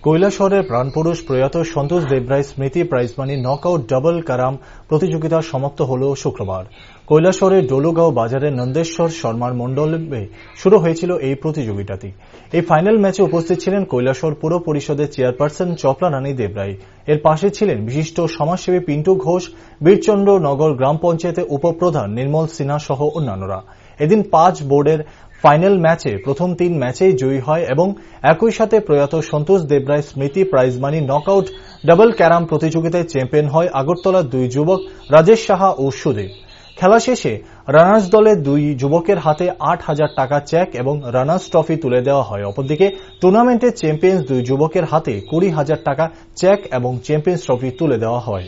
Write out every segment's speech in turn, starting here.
কৈলাসহরের প্রাণপুরুষ প্রয়াত সন্তোষ দেবরায় স্মৃতি প্রাইজমানি নকআউট ডাবল ক্যারাম প্রতিযোগিতা সমাপ্ত হল শুক্রবার। কৈলাসহরের ডলুগাঁও বাজারের নন্দেশ্বর শর্মার মণ্ডপে শুরু হয়েছিল এই প্রতিযোগিতাটি। এই ফাইনাল ম্যাচে উপস্থিত ছিলেন কৈলাসহর পুর পরিষদের চেয়ারপারসন চপলা রানী দেবরায়। এর পাশে ছিলেন বিশিষ্ট সমাজসেবী পিন্টু ঘোষ, বীরচন্দ্র নগর গ্রাম পঞ্চায়েতের উপপ্রধান নির্মল সিনহা সহ অন্যান্যরা। এদিন 5 বোর্ডের ফাইনাল ম্যাচে প্রথম 3 ম্যাচেই জয়ী হয় এবং একই সাথে প্রয়াত সন্তোষ দেবরায় স্মৃতি প্রাইজমানি নকআউট ডাবল ক্যারাম প্রতিযোগিতায় চ্যাম্পিয়ন হয় আগরতলার 2 যুবক রাজেশ সাহা ও সুদেব। খেলা শেষে রানার্স দলের 2 যুবকের হাতে 8,000 টাকা চেক এবং রানার্স ট্রফি তুলে দেওয়া হয়। অপরদিকে টুর্নামেন্টের চ্যাম্পিয়ন্স 2 যুবকের হাতে 20,000 টাকা চেক এবং চ্যাম্পিয়ন্স ট্রফি তুলে দেওয়া হয়।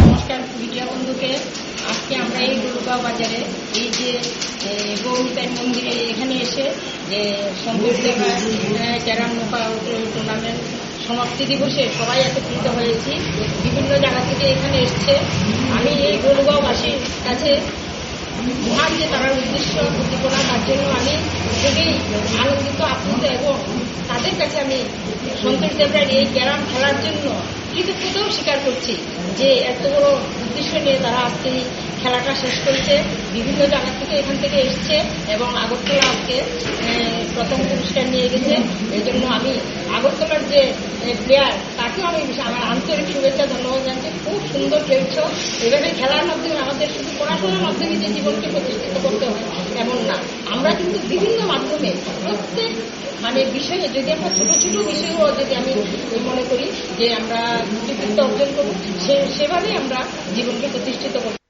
নমস্কার মিডিয়া বন্ধুকে, আজকে আমরা এই ডলুগাঁও বাজারে এই যে গৌরীতাই মন্দিরে এখানে এসে যে সন্তোষ দেবরায় ক্যারাম নকআউট টুর্নামেন্ট সমাপ্তি দিবসে সবাই একত্রিত হয়েছি। বিভিন্ন জায়গা থেকে এখানে এসছে। আমি এই ডলুগাঁওবাসীর কাছে মহান যে তার উদ্দেশ্য উদ্দীপনা, তার জন্য আমি খুবই আনন্দিত, আপ্লুত এবং তাদের কাছে আমি সন্তোষ দেবরায়ের এই ক্যারাম খেলার জন্য কৃতজ্ঞতাও স্বীকার করছি যে এত বড় উদ্দেশ্য নিয়ে তারা আজকে এই খেলাটা শেষ করেছে। বিভিন্ন জায়গা থেকে এখান থেকে এসছে এবং আগরতলা আজকে প্রথম পুরস্কার নিয়ে গেছে। এই জন্য আমি আগরতলার যে প্লেয়ার তাকেও আমি আমার আন্তরিক শুভেচ্ছা ধন্যবাদ জানাচ্ছি। খুব সুন্দর খেলছ। এভাবে খেলার মাধ্যমে আমাদের শুধু পড়াশোনার মাধ্যমে যে জীবনকে প্রতিষ্ঠিত করতে হয় এমন না, আমরা কিন্তু বিভিন্ন মাধ্যমে প্রত্যেক বিষয়ে যদি আমরা ছোট ছোট বিষয়েও যদি আমি মনে করি যে আমরা কৃতিত্ব অর্জন করব, সেভাবেই আমরা জীবনকে প্রতিষ্ঠিত করব।